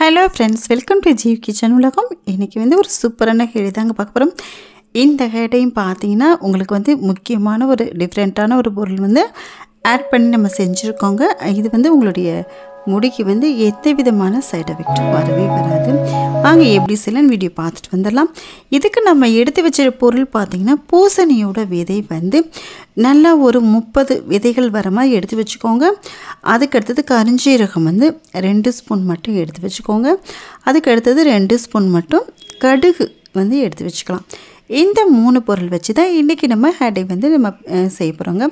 Hello friends, welcome to Jeev kitchen உலகம். இன்றைக்கி ஒரு சூப்பரான ஹேடை தாங்க பார்க்க போகிறோம். இந்த ஹேடையும் பார்த்தீங்கன்னா உங்களுக்கு முக்கியமான ஒரு டிஃப்ரெண்ட்டான ஒரு பொருள் ஆட் பண்ணி நம்ம செஞ்சுருக்கோங்க. இது உங்களுடைய முடிக்கு எந்த விதமான சைடு எஃபெக்ட் வரவே வராது. வாங்க எப்படி செய்யலாம்னு வீடியோ பார்த்துட்டு வந்துடலாம். இதுக்கு நம்ம எடுத்து வச்சிருக்க பொருள் பார்த்திங்கன்னா பூசணியோட விதை நல்லா ஒரு 30 விதைகள் வர மாதிரி எடுத்து வச்சுக்கோங்க. அதுக்கடுத்தது கரிஞ்சீரகம் 2 ஸ்பூன் மட்டும் எடுத்து வச்சுக்கோங்க. அதுக்கு அடுத்தது 2 ஸ்பூன் மட்டும் கடுகு எடுத்து வச்சுக்கலாம். இந்த 3 பொருள் வச்சு தான் இன்றைக்கி நம்ம ஹேடை நம்ம செய்ய போகிறோங்க.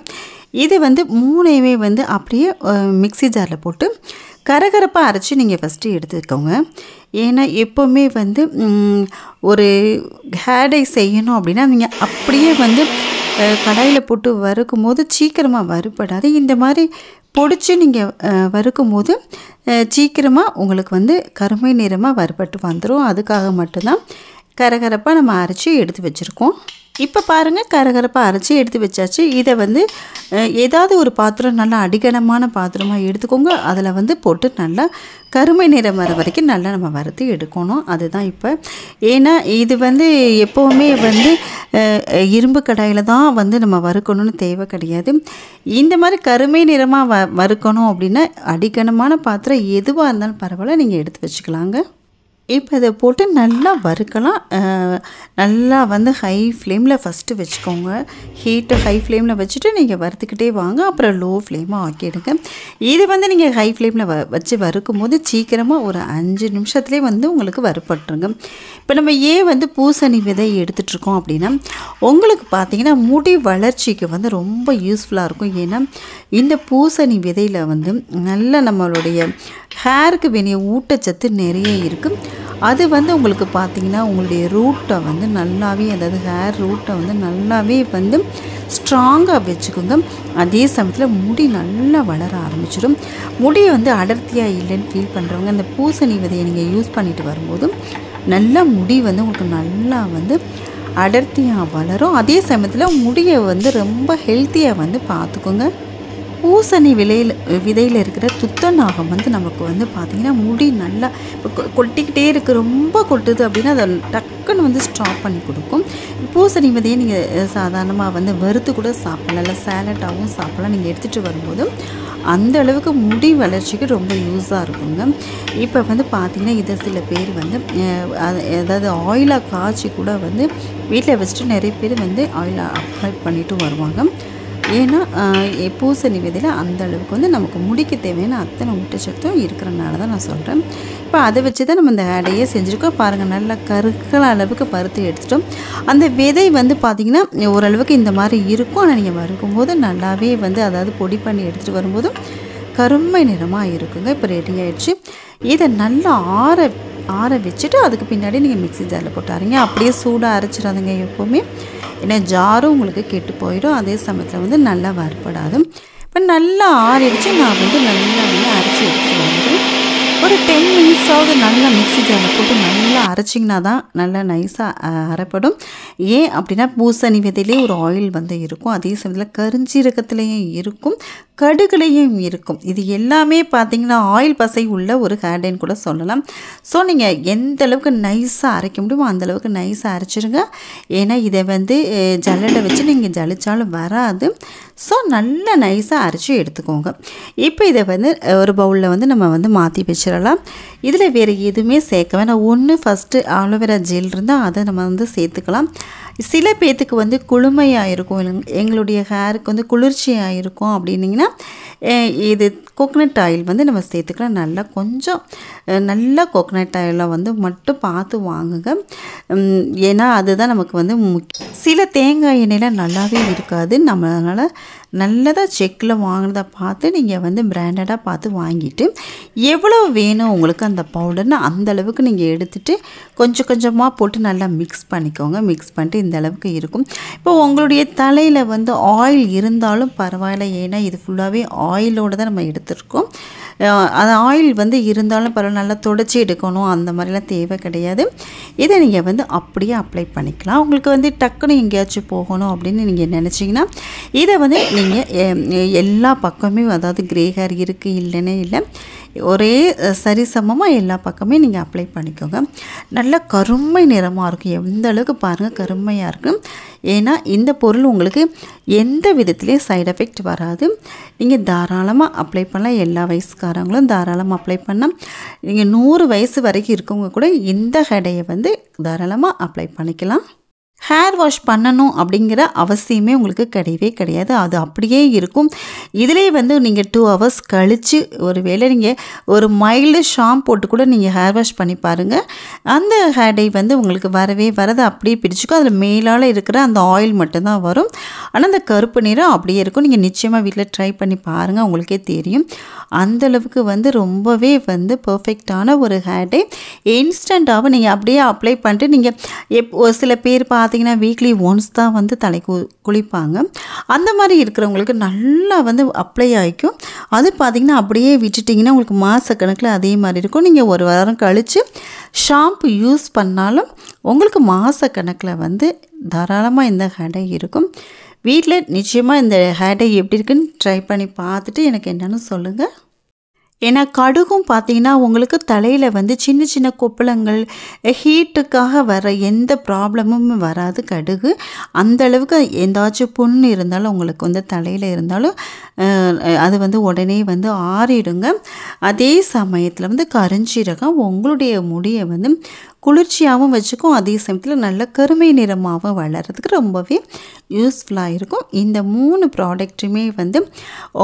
இது 3ஐயுமே அப்படியே மிக்ஸி ஜாரில் போட்டு கரகரப்பாக அரைச்சி நீங்கள் ஃபஸ்ட்டு எடுத்துக்கோங்க. ஏன்னா எப்போவுமே ஒரு ஹேடை செய்யணும் அப்படின்னா நீங்கள் அப்படியே கடாயில் போட்டு வறுக்கும் போது சீக்கிரமாக வறுபடாது. இந்த மாதிரி பொடிச்சு நீங்கள் வறுக்கும் போது சீக்கிரமாக உங்களுக்கு கருமை நிறமாக வறுபட்டு வந்துடும். அதுக்காக மட்டும்தான் கரகரப்பாக நம்ம அரைச்சி எடுத்து வச்சுருக்கோம். இப்போ பாருங்கள், கரகரப்பாக அரைச்சி எடுத்து வச்சாச்சு. இதை ஏதாவது ஒரு பாத்திரம் நல்லா அடிகனமான பாத்திரமாக எடுத்துக்கோங்க. அதில் போட்டு நல்லா கருமை நிறம் வர வரைக்கும் நல்லா நம்ம வறுத்து எடுக்கணும். அதுதான் இப்போ. ஏன்னா இது எப்போவுமே இரும்பு கடாயில் தான் நம்ம வறுக்கணும்னு தேவை கிடையாது. இந்த மாதிரி கருமை நிறமாக வறுக்கணும் அப்படின்னா அடிகனமான பாத்திரம் எதுவாக இருந்தாலும் பரவாயில்ல, நீங்கள் எடுத்து வச்சுக்கலாங்க. இப்போ இதை போட்டு நல்லா வறுக்கலாம். நல்லா ஹை ஃப்ளேமில் ஃபஸ்ட்டு வச்சுக்கோங்க. ஹீட்டை ஹை ஃப்ளேமில் வச்சுட்டு நீங்கள் வறுத்துக்கிட்டே வாங்க. அப்புறம் லோ ஃப்ளேமாக ஆக்கிடுங்க. இது நீங்கள் ஹை ஃப்ளேமில் வச்சு வறுக்கும் போது சீக்கிரமாக ஒரு 5 நிமிஷத்துலேயே உங்களுக்கு வறுப்பட்டுருங்க. இப்போ நம்ம ஏன் பூசணி விதை எடுத்துகிட்ருக்கோம் அப்படின்னா, உங்களுக்கு பார்த்திங்கன்னா முடி வளர்ச்சிக்கு ரொம்ப யூஸ்ஃபுல்லாக இருக்கும். ஏன்னா இந்த பூசணி விதையில் நல்ல நம்மளுடைய ஹேருக்கு வேண்டிய ஊட்டச்சத்து நிறைய இருக்குது. அது உங்களுக்கு பார்த்திங்கன்னா உங்களுடைய ரூட்டை நல்லாவே, அதாவது ஹேர் ரூட்டை நல்லாவே ஸ்ட்ராங்காக வச்சுக்கோங்க. அதே சமயத்தில் முடி நல்லா வளர ஆரம்பிச்சிடும். முடி அடர்த்தியாக இல்லைன்னு ஃபீல் பண்ணுறவங்க இந்த பூசணி விதையை நீங்கள் யூஸ் பண்ணிட்டு வரும்போது நல்லா முடி உங்களுக்கு நல்லா அடர்த்தியாக வளரும். அதே சமயத்தில் முடியை ரொம்ப ஹெல்த்தியாக பார்த்துக்கோங்க. பூசணி விதையில் இருக்கிற துத்தநாகம் நமக்கு பார்த்திங்கன்னா முடி நல்லா இப்போ கொட்டிக்கிட்டே இருக்குது, ரொம்ப கொட்டுது அப்படின்னா அதை டக்குன்னு ஸ்டாப் பண்ணி கொடுக்கும். பூசணி விதையை நீங்கள் சாதாரணமாக வறுத்து கூட சாப்பிடலாம், இல்லை சேலட்டாகவும் சாப்பிடலாம். நீங்கள் எடுத்துகிட்டு வரும்போது அந்த அளவுக்கு முடி வளர்ச்சிக்கு ரொம்ப யூஸாக இருக்குங்க. இப்போ பார்த்திங்கன்னா இதை சில பேர் அதாவது ஆயிலாக காய்ச்சி கூட வீட்டில் வச்சுட்டு நிறைய பேர் ஆயிலை அப்ளை பண்ணிட்டு வருவாங்க. ஏன்னா பூசணி விதையில் அந்த அளவுக்கு நமக்கு முடிக்கு தேவையான அத்தனை ஊட்டச்சத்தும் இருக்கிறனால தான் நான் சொல்கிறேன். இப்போ அதை வச்சு தான் நம்ம இந்த ஹேடையே செஞ்சுருக்கோம். பாருங்கள், நல்லா கருக்கள அளவுக்கு பருத்து எடுத்துட்டோம். அந்த விதை பார்த்திங்கன்னா ஓரளவுக்கு இந்த மாதிரி இருக்கும். ஆனால் நீங்கள் வறுக்கும்போது நல்லாவே அதாவது பொடி பண்ணி எடுத்துகிட்டு வரும்போது கருமை நிறமாக இருக்குங்க. இப்போ ரெடி ஆகிடுச்சு. இதை நல்லா ஆற வச்சுட்டு அதுக்கு பின்னாடி நீங்கள் மிக்ஸி ஜாரில் போட்டு அரைங்க. அப்படியே சூடாக அரைச்சிடாதுங்க எப்போவுமே. ஏன்னா ஜாரும் உங்களுக்கு கெட்டு போயிடும். அதே சமயத்தில் நல்லா வறுபடாது. இப்போ நல்லா ஆறிடுச்சு. நான் நல்லா அரைச்சி எடுத்துகிட்டு வந்துடுறேன். ஒரு 10 மினிட்ஸாவது நல்லா மிக்ஸி ஜாரில் போட்டு நல்லா அரைச்சிங்கன்னா தான் நல்லா நைஸாக அரைப்படும். ஏன் அப்படின்னா பூசணி விதையிலே ஒரு ஆயில் இருக்கும். அதே சமயத்தில் கரிஞ்சீரகத்துலேயும் இருக்கும், கடுகுலையும் இருக்கும். இது எல்லாமே பார்த்திங்கன்னா ஆயில் பசை உள்ள ஒரு ஹேடைன்னு கூட சொல்லலாம். ஸோ நீங்கள் எந்த அளவுக்கு நைஸாக அரைக்க முடியுமோ அந்தளவுக்கு நைஸாக அரைச்சிடுங்க. ஏன்னா இதை ஜல்லடை வச்சு நீங்கள் ஜலிச்சாலும் வராது. ஸோ நல்லா நைஸாக அரைச்சி எடுத்துக்கோங்க. இப்போ இதை ஒரு பவுலில் நம்ம மாற்றி வச்சிடலாம். இதில் வேறு எதுவுமே சேர்க்க வேணாம். ஒன்று ஃபஸ்ட்டு ஆலோவேரா ஜெல் இருந்தால் அதை நம்ம சேர்த்துக்கலாம். சில பேர்த்துக்கு குளுமையாக இருக்கும், எங்களுடைய ஹேருக்கு குளிர்ச்சியாக இருக்கும் அப்படின்னிங்கன்னா இது கோகனட் ஆயில் நம்ம சேர்த்துக்கலாம். நல்லா கொஞ்சம் நல்லா கோகனட் ஆயிலை மட்டும் பார்த்து வாங்குங்க. ஏன்னா அதுதான் நமக்கு முக்கியம். சில தேங்காய் எண்ணெயில் நல்லாவே இருக்காது. நம்ம அதனால் நல்லதாக செக்கில் வாங்கினதை பார்த்து நீங்கள் பிராண்டடாக பார்த்து வாங்கிட்டு எவ்வளோ வேணும் உங்களுக்கு அந்த பவுடர்னு அந்த அளவுக்கு நீங்கள் எடுத்துகிட்டு கொஞ்சம் கொஞ்சமாக போட்டு நல்லா மிக்ஸ் பண்ணிக்கோங்க. மிக்ஸ் பண்ணிட்டு இந்த அளவுக்கு இருக்கும். இப்போ உங்களுடைய தலையில் ஆயில் இருந்தாலும் பரவாயில்ல. ஏன்னா இது ஃபுல்லாகவே ஆயிலோடு தான் நம்ம எடுத்துருக்கோம். அது ஆயில் இருந்தாலும் பரவாயில்ல, நல்லா தொடச்சி எடுக்கணும் அந்த மாதிரிலாம் தேவை கிடையாது. இதை நீங்கள் அப்படியே அப்ளை பண்ணிக்கலாம். உங்களுக்கு டக்குன்னு எங்கேயாச்சும் போகணும் அப்படின்னு நீங்கள் நினச்சிங்கன்னா இதை நீங்கள் எல்லா பக்கமே அதாவது கிரே ஹேர் இருக்குது இல்லைன்னே இல்லை, ஒரே சரிசமமாக எல்லா பக்கமே நீங்கள் அப்ளை பண்ணிக்கோங்க. நல்ல கருமை நிறமாக இருக்கும். எந்த அளவுக்கு பாருங்கள் கருமையாக இருக்கும். ஏன்னா இந்த பொருள் உங்களுக்கு எந்த விதத்துலேயும் சைடு எஃபெக்ட் வராது. நீங்கள் தாராளமாக அப்ளை பண்ணலாம். எல்லா வயசுக்காரங்களும் தாராளமாக அப்ளை பண்ணலாம். நீங்கள் 100 வயசு வரைக்கும் இருக்கவங்க கூட இந்த ஹேடையை வந்து தாராளமாக அப்ளை பண்ணிக்கலாம். ஹேர் வாஷ் பண்ணணும் அப்படிங்கிற அவசியமே உங்களுக்கு கிடையவே கிடையாது. அது அப்படியே இருக்கும். இதிலே வந்து நீங்கள் 2 ஹவர்ஸ் கழித்து ஒரு வேளை நீங்கள் ஒரு மைல்டு ஷாம்பு போட்டு கூட நீங்கள் ஹேர் வாஷ் பண்ணி பாருங்கள். அந்த ஹேர் டை வந்து உங்களுக்கு வரவே வரது அப்படியே பிடிச்சிக்கும். அதில் மேலால் இருக்கிற அந்த ஆயில் மட்டும்தான் வரும். ஆனால் அந்த கருப்பு நிறம் அப்படியே இருக்கும். நீங்கள் நிச்சயமாக வீட்டில் ட்ரை பண்ணி பாருங்கள், உங்களுக்கே தெரியும். அந்தளவுக்கு வந்து ரொம்பவே வந்து பர்ஃபெக்டான ஒரு ஹேர் டை. இன்ஸ்டண்ட்டாகவும் நீங்கள் அப்படியே அப்ளை பண்ணிட்டு நீங்கள் ஒரு சில பேர் பார்த்தீங்கன்னா வீக்லி ஒன்ஸ் தான் வந்து தலை குளிப்பாங்க. அந்த மாதிரி இருக்கிறவங்களுக்கு நல்லா வந்து அப்ளை ஆகிக்கும். அது பார்த்திங்கன்னா அப்படியே விட்டுட்டிங்கன்னா உங்களுக்கு மாதக்கணக்கில் அதே மாதிரி இருக்கும். நீங்கள் ஒரு வாரம் கழித்து ஷாம்பு யூஸ் பண்ணாலும் உங்களுக்கு மாதக்கணக்கில் வந்து தாராளமாக இந்த ஹேர் டை இருக்கும். வீட்டில் நிச்சயமாக இந்த ஹேர் டை எப்படி இருக்குன்னு ட்ரை பண்ணி பார்த்துட்டு எனக்கு என்னென்னு சொல்லுங்கள். ஏன்னா கடுகும் பார்த்திங்கன்னா உங்களுக்கு தலையில் வந்து சின்ன சின்ன கொப்பளங்கள், ஹீட்டுக்காக வர எந்த ப்ராப்ளமும் வராது. கடுகு அந்தளவுக்கு எந்தாச்சும் புண்ணு இருந்தாலும் உங்களுக்கு வந்து தலையில் இருந்தாலும் அது வந்து உடனே வந்து ஆறிடுங்க. அதே சமயத்தில் வந்து கருஞ்சீரகம் உங்களுடைய முடியை வந்து குளிர்ச்சியாகவும் வச்சுக்கும். அதே சமயத்தில் நல்ல கருமை நிறமாகவும் வளர்கிறதுக்கு ரொம்பவே யூஸ்ஃபுல்லாக இருக்கும். இந்த 3 ப்ராடக்ட்டுமே வந்து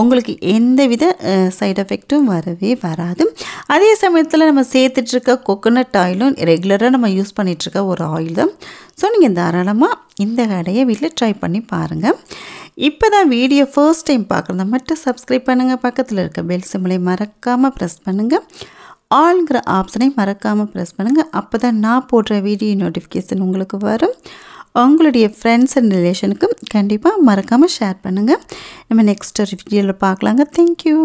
உங்களுக்கு எந்தவித சைடு எஃபெக்ட்டும் வரவே வராது. அதே சமயத்தில் நம்ம சேர்த்துட்ருக்க கோகோனட் ஆயிலும் ரெகுலராக நம்ம யூஸ் பண்ணிகிட்ருக்க ஒரு ஆயில் தான். ஸோ நீங்கள் தாராளமாக இந்த கடையை வீட்டில் ட்ரை பண்ணி பாருங்கள். இப்போ தான் வீடியோ ஃபர்ஸ்ட் டைம் பார்க்குறத மட்டும் சப்ஸ்கிரைப் பண்ணுங்கள். பக்கத்தில் இருக்க பெல் சிம்பலை மறக்காமல் ப்ரெஸ் பண்ணுங்கள். ஆல்ங்கிற ஆப்ஷனை மறக்காமல் ப்ரெஸ் பண்ணுங்கள். அப்போ தான் நான் போடுற வீடியோ நோட்டிஃபிகேஷன் உங்களுக்கு வரும். உங்களுடைய ஃப்ரெண்ட்ஸ் அண்ட் ரிலேஷனுக்கும் கண்டிப்பாக மறக்காமல் ஷேர் பண்ணுங்கள். நம்ம நெக்ஸ்ட் ஒரு வீடியோவில் பார்க்கலாங்க. தேங்க்யூ.